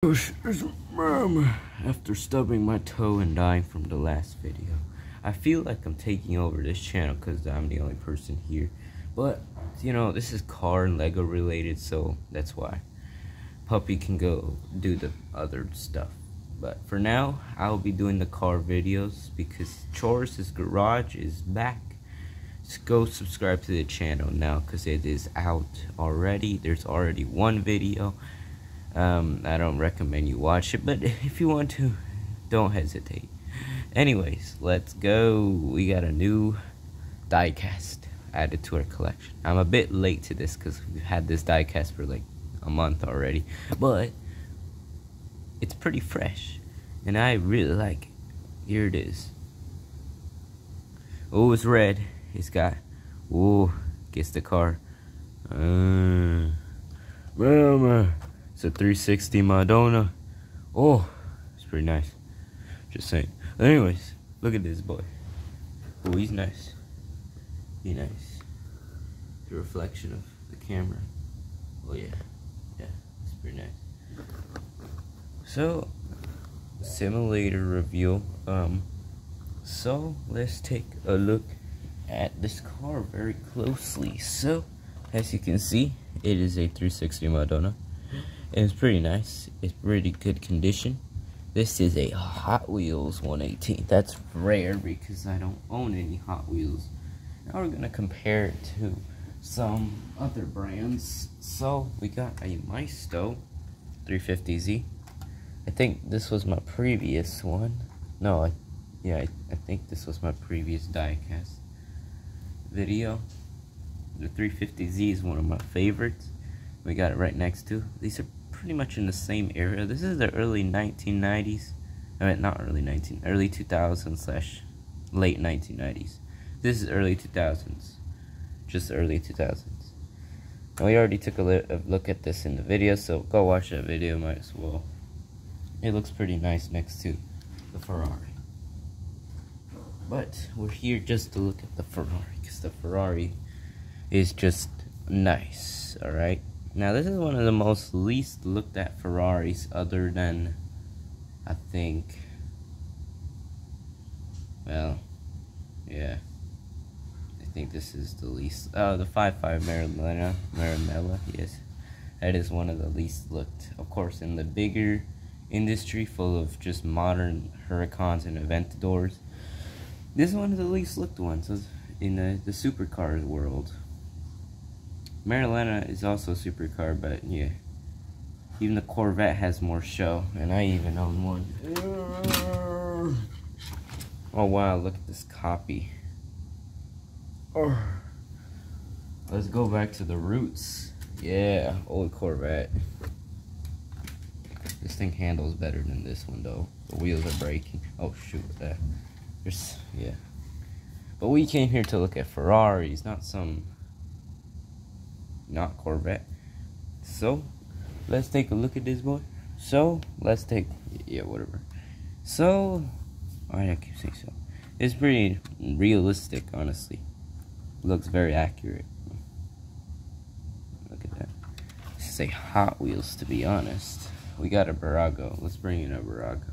After stubbing my toe and dying from the last video, I feel like I'm taking over this channel because I'm the only person here. But, you know, this is car and Lego related, so that's why. Puppy can go do the other stuff. But for now, I'll be doing the car videos because Chores' Garage is back. Just go subscribe to the channel now because it is out already. There's already one video. I don't recommend you watch it, but if you want to, don't hesitate. Anyways, let's go. We got a new diecast added to our collection. I'm a bit late to this because we've had this diecast for like a month already, but it's pretty fresh and I really like it. Here it is. Oh, it's red. It's got, oh, gets the car. It's a 360 Modena. Oh, it's pretty nice. Just saying. Anyways, look at this boy. Oh, he's nice. He's nice. The reflection of the camera. Oh yeah. Yeah, it's pretty nice. So, simulator review. So let's take a look at this car very closely. So, as you can see, it is a 360 Modena. It's pretty nice. It's pretty good condition. This is a Hot Wheels 118. That's rare because I don't own any Hot Wheels. Now we're gonna compare it to some other brands. So we got a Maisto 350Z. I think this was my previous one. No, I think this was my previous diecast video. The 350Z is one of my favorites. We got it right next to. These are pretty much in the same area. This is the early 1990s. I mean, not early 2000s / late 1990s. This is early 2000s. Just early 2000s. And we already took a look at this in the video, so go watch that video, might as well. It looks pretty nice next to the Ferrari. But we're here just to look at the Ferrari, because the Ferrari is just nice, alright? Now this is one of the most least looked at Ferraris other than, I think, well, yeah, I think this is the least, the 5.5 Maranello, yes, that is one of the least looked. Of course, in the bigger industry full of just modern Huracans and Aventadors, this is one of the least looked ones in the supercars world. Marilena is also a supercar, but yeah, even the Corvette has more show, and I even own one. Oh wow, look at this copy. Let's go back to the roots. Yeah, old Corvette. This thing handles better than this one though. The wheels are breaking. Oh shoot, yeah. But we came here to look at Ferraris, not Corvette. So let's take a look at this boy. So let's take, yeah, whatever. So I keep saying so. It's pretty realistic, honestly. Looks very accurate. Look at that. This is a Hot Wheels, to be honest. We got a Barago. Let's bring in a Barago.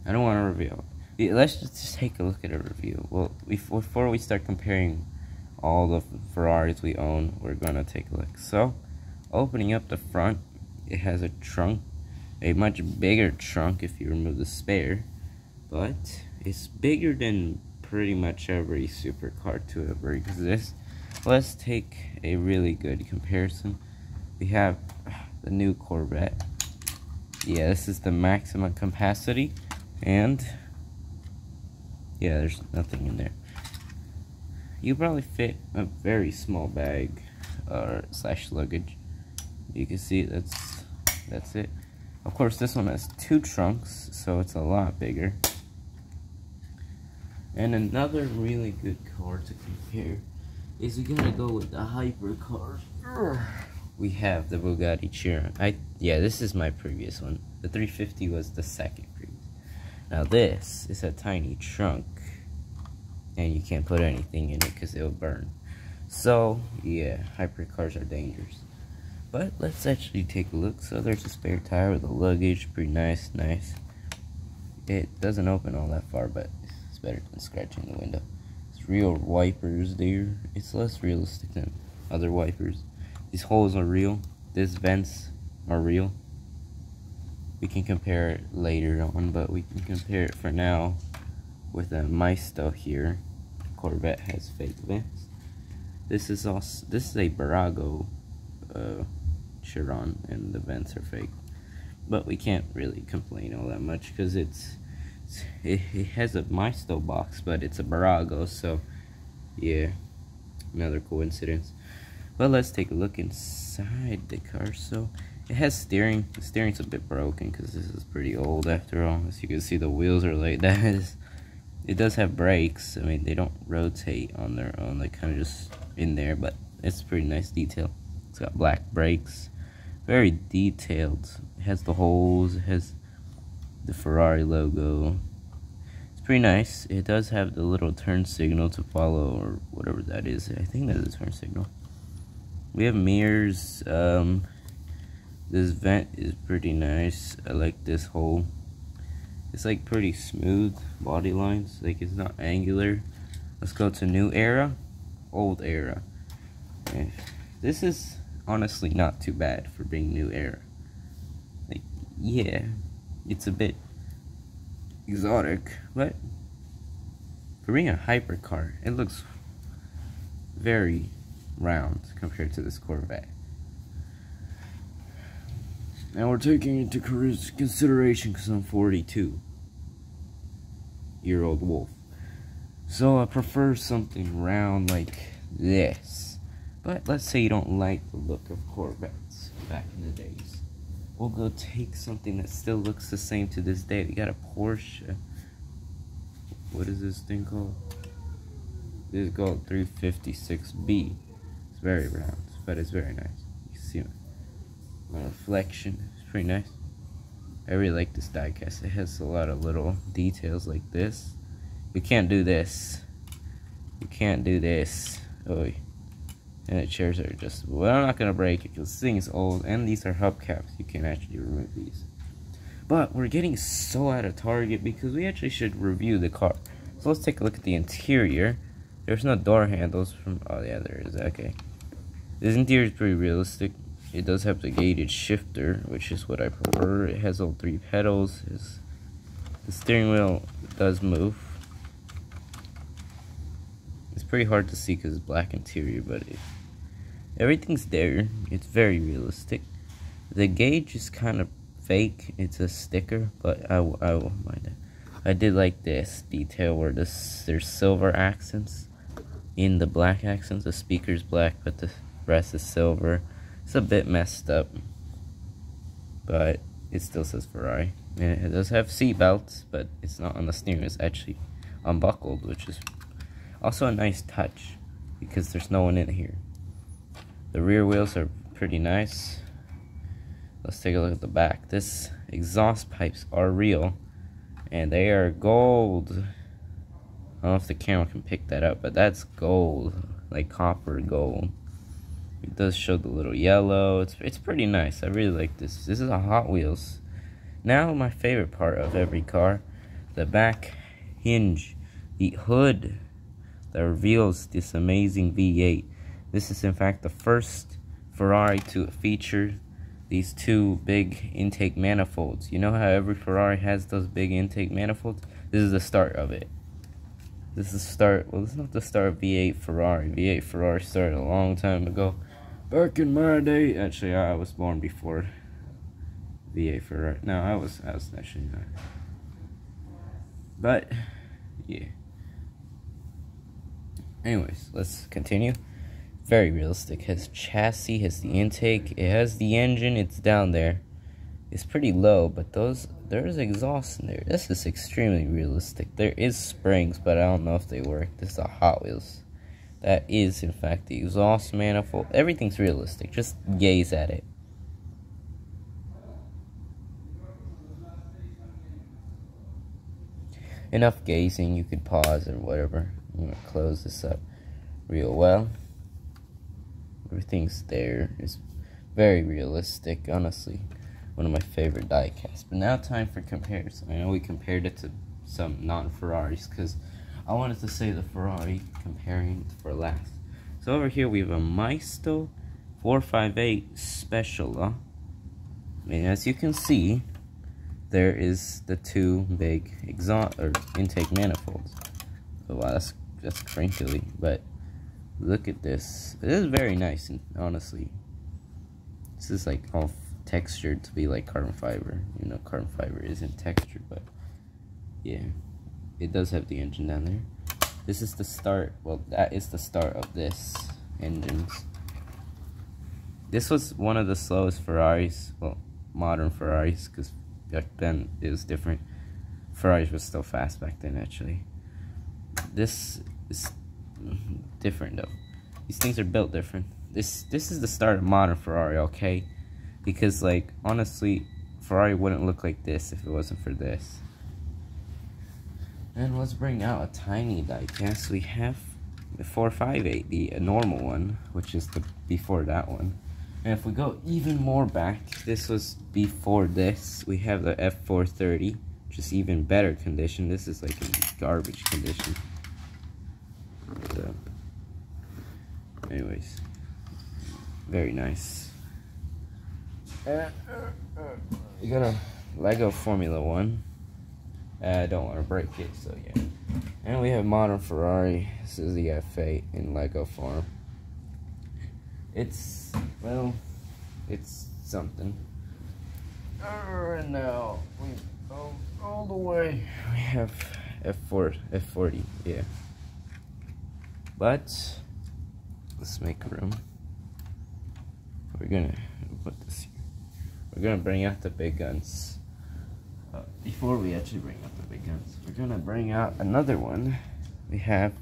I don't want to reveal. Let's just take a look at a review. Well, before we start comparing all the Ferraris we own, we're gonna take a look. So, opening up the front, it has a trunk, a much bigger trunk if you remove the spare, but it's bigger than pretty much every supercar to ever exist. Let's take a really good comparison. We have the new Corvette. Yeah, this is the maximum capacity, and yeah, there's nothing in there. You probably fit a very small bag / luggage. You can see that's it. Of course, this one has 2 trunks, so it's a lot bigger. And another really good car to compare is we gotta go with the hypercar. We have the Bugatti Chiron. Yeah, this is my previous one. The 350 was the second previous. Now this is a tiny trunk, and you can't put anything in it because it'll burn. So yeah, hypercars are dangerous. But let's actually take a look. So there's a spare tire with a luggage, pretty nice. It doesn't open all that far, but it's better than scratching the window. It's real wipers there. It's less realistic than other wipers. These holes are real. These vents are real. We can compare it later on, but we can compare it for now with a Maisto here. Corvette has fake vents. This is a Bugatti Chiron, and the vents are fake. But we can't really complain all that much because it has a Maisto box, but it's a Bugatti, so yeah, another coincidence. But let's take a look inside the car. So it has steering. The steering's a bit broken because this is pretty old after all. As you can see, the wheels are like that. It does have brakes. I mean, they don't rotate on their own. They kind of just in there, but it's a pretty nice detail. It's got black brakes. Very detailed. It has the holes. It has the Ferrari logo. It's pretty nice. It does have the little turn signal to follow, or whatever that is. I think that is a turn signal. We have mirrors. This vent is pretty nice. I like this hole. It's like pretty smooth body lines. Like, it's not angular. Let's go to new era, old era. Okay. This is honestly not too bad for being new era. Like, yeah, it's a bit exotic, but for being a hypercar, it looks very round compared to this Corvette. Now we're taking into consideration because I'm 42-year-old wolf, so I prefer something round like this. But let's say you don't like the look of Corvettes back in the days. We'll go take something that still looks the same to this day. We got a Porsche. What is this thing called? This is called 356B. It's very round, but it's very nice. You see my reflection. It's pretty nice. I really like this diecast. It has a lot of little details like this. You can't do this. You can't do this. Oh. And the chairs are adjustable. Well, I'm not going to break it because this thing is old, and these are hubcaps. You can actually remove these. But we're getting so out of Target because we actually should review the car. So let's take a look at the interior. There's no door handles from... Oh, yeah, there is. Okay. This interior is pretty realistic. It does have the gated shifter, which is what I prefer. It has all 3 pedals. The steering wheel does move. It's pretty hard to see because it's black interior, but everything's there. It's very realistic. The gauge is kind of fake. It's a sticker, but I won't mind it. I did like this detail where there's silver accents in the black accents. The speaker's black, but the rest is silver. It's a bit messed up, but it still says Ferrari. And it does have seat belts, but it's not on the steering. It's actually unbuckled, which is also a nice touch because there's no one in here. The rear wheels are pretty nice. Let's take a look at the back. This exhaust pipes are real, and they are gold. I don't know if the camera can pick that up, but that's gold, like copper gold. It does show the little yellow. It's pretty nice. I really like this. This is a Hot Wheels. Now my favorite part of every car, the back hinge, the hood that reveals this amazing V8. This is in fact the first Ferrari to feature these 2 big intake manifolds. You know how every Ferrari has those big intake manifolds? This is the start of it. This is the start. Well, it's not the start of V8 Ferrari. V8 Ferrari started a long time ago. Back in my day, actually, I was born before V8 Ferrari. No, I was actually not. But yeah. Anyways, let's continue. Very realistic. Has chassis, has the intake, it has the engine. It's down there. It's pretty low, but there's exhaust in there. This is extremely realistic. There is springs, but I don't know if they work. This is a Hot Wheels. That is, in fact, the exhaust manifold. Everything's realistic. Just gaze at it. Enough gazing. You could pause or whatever. I'm going to close this up real well. Everything's there. It's Very realistic, honestly. One of my favorite diecasts. But now time for comparison. I know we compared it to some non-Ferraris because I wanted to say the Ferrari comparing for last. So over here we have a Maisto 458 Special. And as you can see, there is the two big exhaust or intake manifolds. Oh wow, that's crinkly, but look at this. It is very nice, and honestly, this is like all textured to be like carbon fiber. You know, carbon fiber isn't textured, but yeah, it does have the engine down there. This is the start. Well, that is the start of this engines. This was one of the slowest Ferraris. Well, modern Ferraris, because back then it was different. Ferraris was still fast back then, actually. This is different though. These things are built different. This is the start of modern Ferrari, okay? Because like honestly, Ferrari wouldn't look like this if it wasn't for this. And let's bring out a tiny diecast. We have the 458, the normal one, which is the before that one. And if we go even more back, this was before this. We have the F430, which is even better condition. This is like in garbage condition. So, anyways, very nice. You got a Lego Formula 1. I don't want to break it, so yeah. And we have modern Ferrari. This is the F8 in Lego form. It's, well, it's something. And now we go all the way. We have F40, yeah. But let's make room. We're gonna put this here. We're gonna bring out the big guns. Before we actually bring out the big guns, we're gonna bring out another one. We have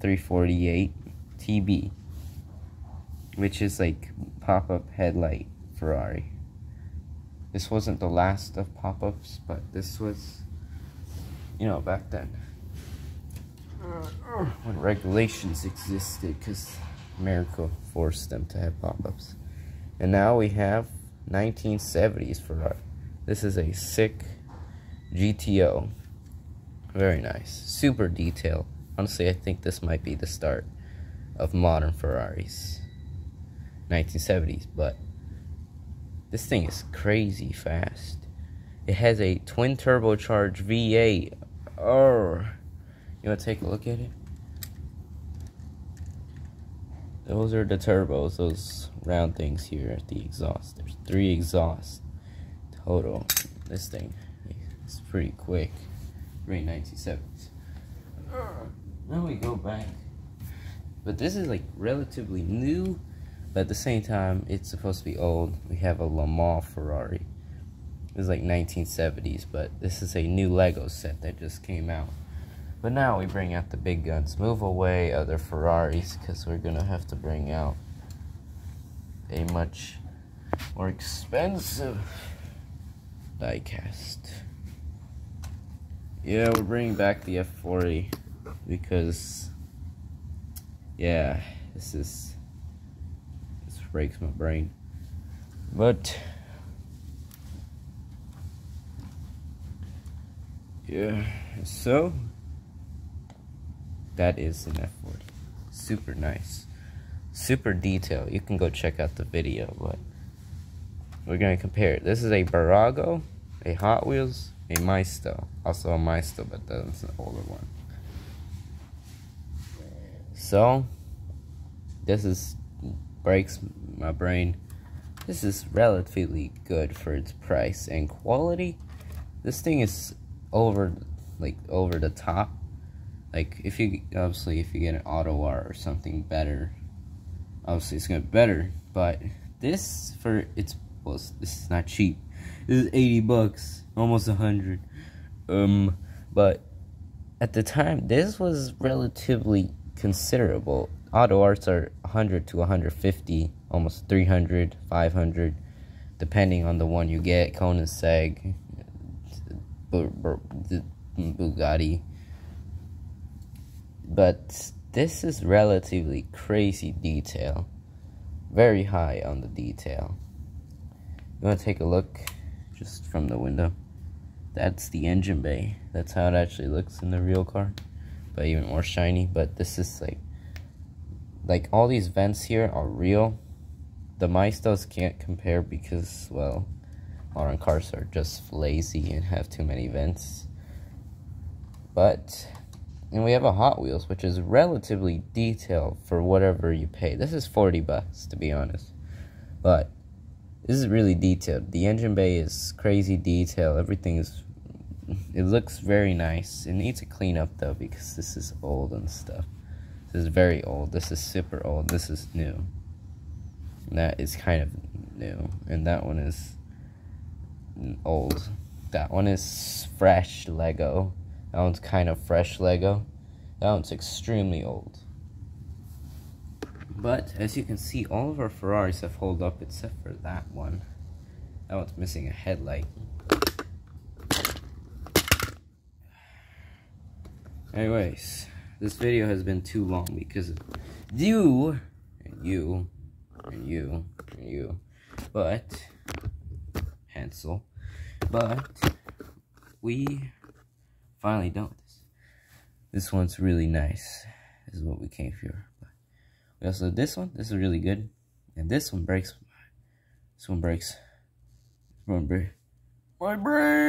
348 TB, which is like pop-up headlight Ferrari. This wasn't the last of pop-ups, but this was, you know, back then when regulations existed, because America forced them to have pop-ups. And now we have 1970s Ferrari. This is a sick GTO. Very nice. Super detailed. Honestly, I think this might be the start of modern Ferraris. 1970s, but this thing is crazy fast. It has a twin turbocharged V8. Oh, you want to take a look at it? Those are the turbos, those round things here at the exhaust. There's 3 exhausts total. This thing is pretty quick. Great 1970s. Now we go back. But this is like relatively new, but at the same time, it's supposed to be old. We have a Le Mans Ferrari. It's like 1970s, but this is a new Lego set that just came out. But now we bring out the big guns. Move away other Ferraris, because we're going to have to bring out a much more expensive diecast. Yeah, we're bringing back the F40 because, yeah, this breaks my brain. But yeah, so that is an F40. Super nice, super detailed. You can go check out the video, but we're gonna compare it. This is a Barago, a Hot Wheels, a Maisto. Also a Maisto, but that's an older one. So this breaks my brain. This is relatively good for its price and quality. This thing is over the top. Like if you get an Auto Art or something better, obviously it's gonna be better. But this this is not cheap. This is 80 bucks, almost 100. But at the time, this was relatively considerable. Auto Arts are 100 to 150, almost 300, 500, depending on the one you get. Koenigsegg, Bugatti. But this is relatively crazy detail. Very high on the detail. You want to take a look just from the window? That's the engine bay. That's how it actually looks in the real car, but even more shiny. But this is like all these vents here are real. The Maestos can't compare because, well, modern cars are just lazy and have too many vents. And we have a Hot Wheels, which is relatively detailed for whatever you pay. This is $40 to be honest, but this is really detailed. The engine bay is crazy detailed. Everything is, it looks very nice. It needs a clean up though because this is old and stuff. This is very old. This is super old. This is new. And that is kind of new, and that one is old. That one is fresh Lego. That one's kind of fresh Lego. That one's extremely old. But as you can see, all of our Ferraris have held up except for that one. That one's missing a headlight. Anyways, this video has been too long because of you and you and you and you. But Hansel. But we finally done with this. This one's really nice. This is what we came for. We also did this one. This is really good. And this one breaks. This one breaks. My brain.